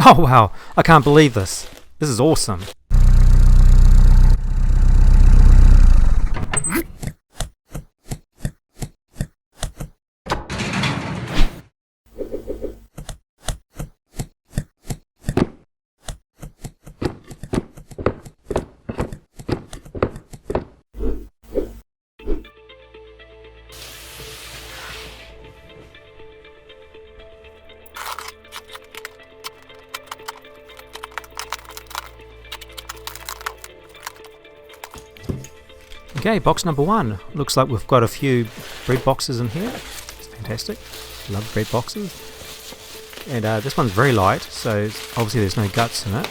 Oh wow, I can't believe this. This is awesome. Okay, box number 1. Looks like we've got a few bread boxes in here. It's fantastic. Love bread boxes. And this one's very light, so obviously there's no guts in it.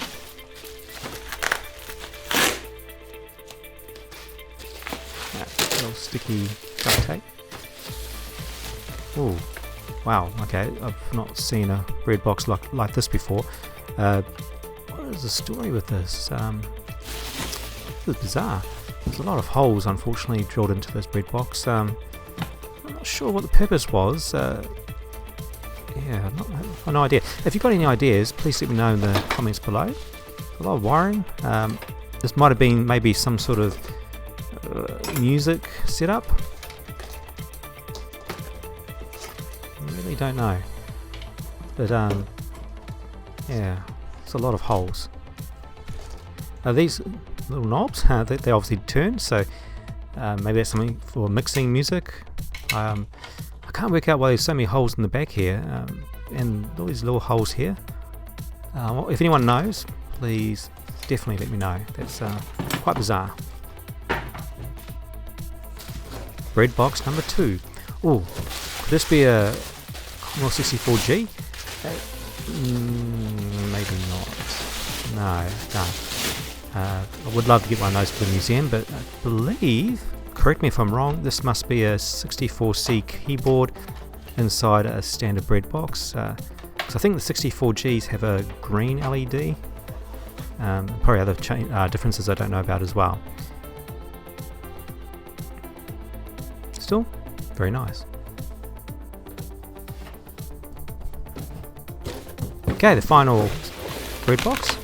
Little sticky duct tape. Oh, wow. Okay, I've not seen a bread box like this before. What is the story with this? This is bizarre. There's a lot of holes, unfortunately, drilled into this bread box. I'm not sure what the purpose was. Yeah, I've no idea. If you've got any ideas, please let me know in the comments below. A lot of wiring. This might have been maybe some sort of music setup. I really don't know. But yeah, it's a lot of holes. Now these little knobs, they obviously turn, so maybe that's something for mixing music. I can't work out why there's so many holes in the back here, and all these little holes here. If anyone knows, please definitely let me know. That's quite bizarre. Bread box number 2. Oh, could this be a Commodore 64G? Maybe not. No. I would love to get one of those for the museum, but I believe, correct me if I'm wrong, this must be a 64C keyboard inside a standard bread box. Because I think the 64Gs have a green LED. Probably other differences I don't know about as well. Still, very nice. Okay, the final bread box.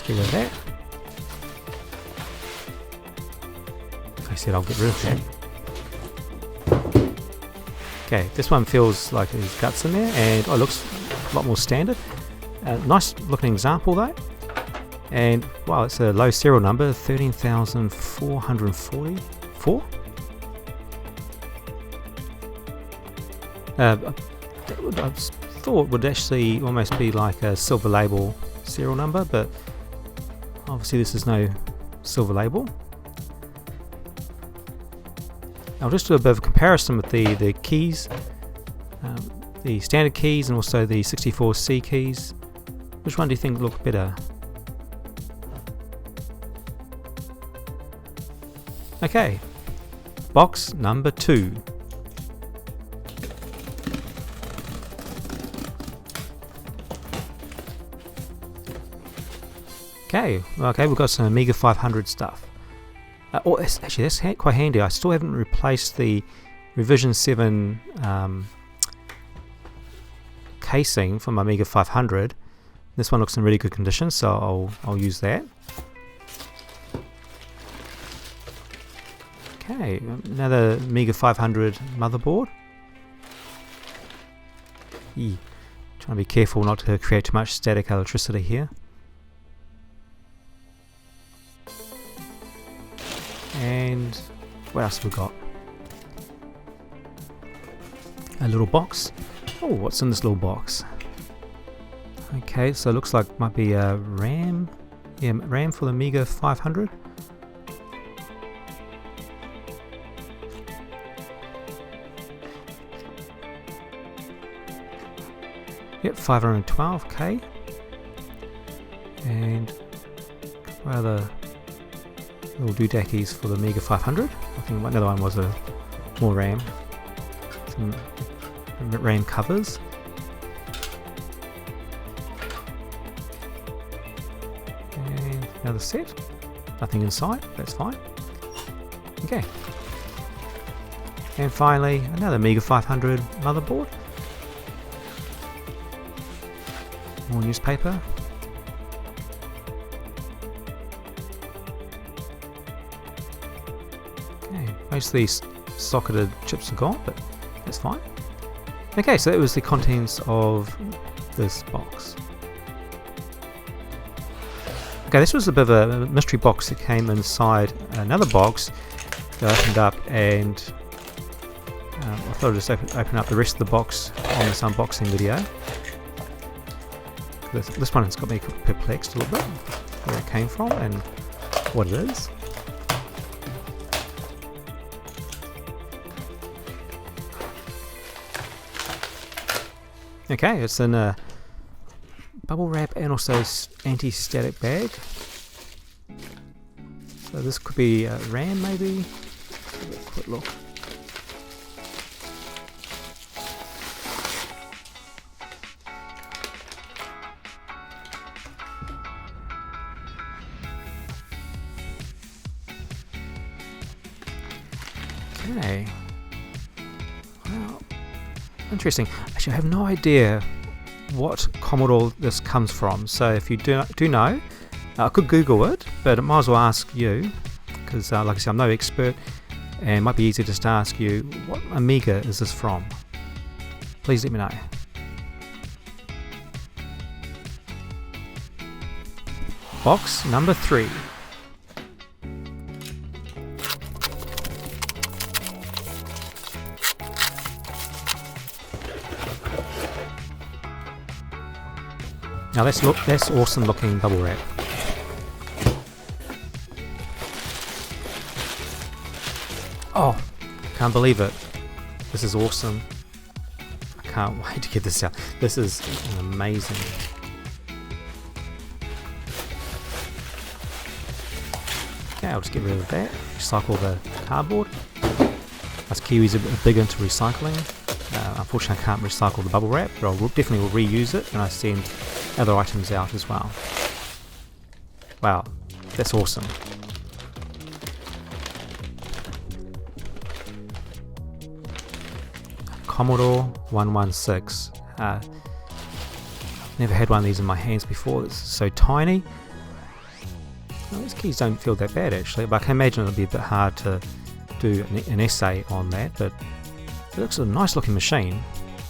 Let's get rid of that. Like I said, I'll get rid of that. Okay, this one feels like there's guts in there, and it looks a lot more standard. Nice looking example though. And wow, it's a low serial number, 13,444. I thought would actually almost be like a silver label serial number, but obviously this is no silver label. I'll just do a bit of a comparison with the keys, the standard keys and also the 64C keys. Which one do you think look better? Okay, box number 2. Okay, we've got some Amiga 500 stuff. Actually, that's quite handy. I still haven't replaced the Revision 7 casing from my Amiga 500. This one looks in really good condition, so I'll use that. Okay, another Amiga 500 motherboard. Trying to be careful not to create too much static electricity here. And what else have we got? A little box. Oh, what's in this little box? Okay, so it looks like might be a RAM. Yeah, RAM for the Amiga 500. Yep, 512K. And what other little doodackies for the Amiga 500. I think another one was a more RAM. Some RAM covers. And another set. Nothing inside, that's fine. Okay. And finally, another Amiga 500 motherboard. More newspaper. Okay, most of these socketed chips are gone, but that's fine. Okay, so that was the contents of this box. Okay, this was a bit of a mystery box that came inside another box that I opened up, and I thought I'd just open up the rest of the box on this unboxing video. This one has got me perplexed a little bit, where it came from and what it is. Okay, it's in a bubble wrap and also anti-static bag. So this could be RAM maybe. Have a quick look. Okay. Well, interesting. Actually, I have no idea what Commodore this comes from. So if you do know, I could Google it, but I might as well ask you, because like I said, I'm no expert, and it might be easier just to ask you, what Amiga is this from? Please let me know. Box number 3. Now that's awesome looking bubble wrap. Oh, can't believe it. This is awesome. I can't wait to get this out. This is amazing. Okay, I'll just get rid of that. Recycle the cardboard. Us Kiwis are big into recycling. Unfortunately I can't recycle the bubble wrap, but I definitely will reuse it when I send other items out as well. Wow, that's awesome. Commodore 116. Never had one of these in my hands before. It's so tiny. Well, these keys don't feel that bad actually, but I can imagine it'll be a bit hard to do an essay on that, but it looks a nice looking machine.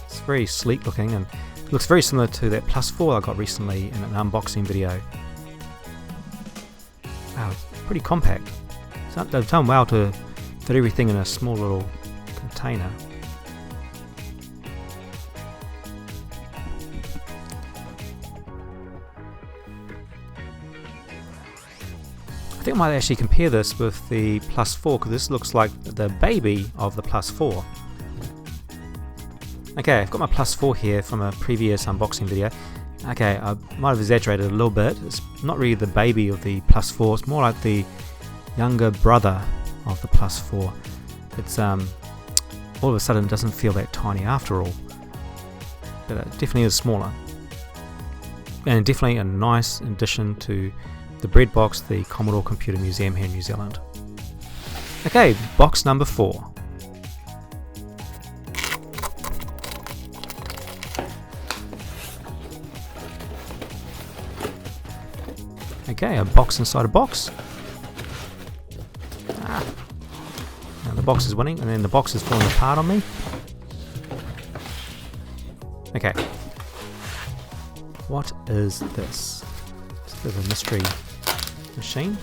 It's very sleek looking and it looks very similar to that Plus 4 I got recently in an unboxing video. Wow, it's pretty compact. So they've done well to fit everything in a small little container. I think I might actually compare this with the Plus 4 because this looks like the baby of the Plus 4. Okay, I've got my Plus 4 here from a previous unboxing video. Okay, I might have exaggerated a little bit. It's not really the baby of the Plus 4, it's more like the younger brother of the Plus 4. It's all of a sudden doesn't feel that tiny after all, but it definitely is smaller. And definitely a nice addition to the breadbox, the Commodore Computer Museum here in New Zealand. Okay, box number 4. Okay, a box inside a box. Now the box is winning, and then the box is falling apart on me. Okay. What is this? It's a bit of a mystery machine.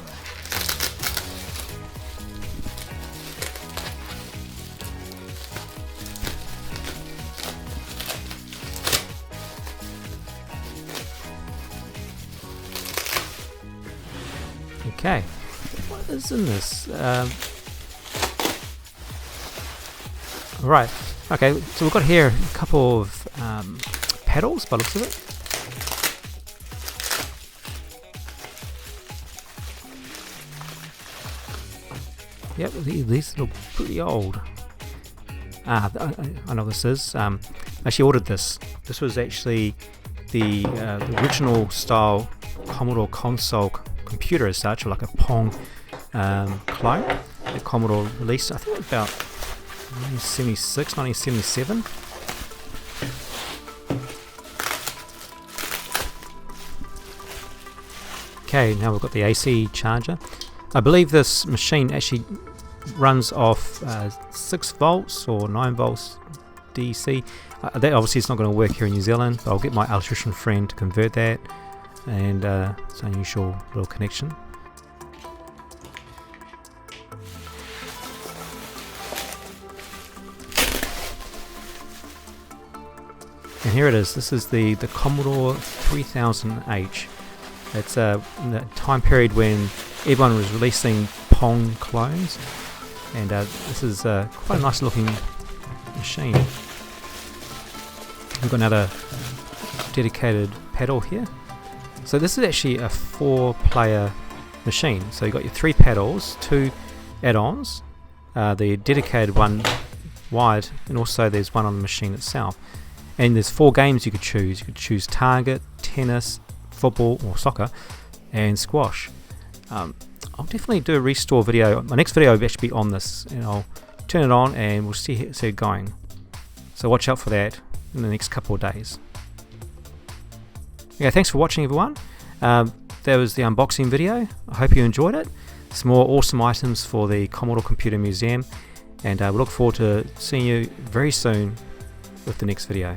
Okay, what is in this? Right, okay, so we've got here a couple of pedals by the looks of it. Yep, these look pretty old. I know what this is. I actually ordered this. This was actually the original style Commodore console computer as such, or like a Pong clone that Commodore released, I think about 1976, 1977. Okay, now we've got the AC charger. I believe this machine actually runs off 6 volts or 9 volts DC. That obviously is not going to work here in New Zealand, but I'll get my electrician friend to convert that, and it's an unusual little connection. And here it is. This is the Commodore 3000H. It's in the time period when everyone was releasing Pong clones, and this is quite a nice looking machine. We've got another dedicated paddle here. So this is actually a 4-player machine. So you've got your 3 paddles, 2 add-ons, the dedicated one wired, and also there's one on the machine itself. And there's 4 games you could choose. You could choose target, tennis, football or soccer, and squash. I'll definitely do a restore video. My next video will actually be on this, and I'll turn it on and we'll see it going. So watch out for that in the next couple of days. Okay, thanks for watching, everyone. That was the unboxing video. I hope you enjoyed it. Some more awesome items for the Commodore Computer Museum, and we look forward to seeing you very soon with the next video.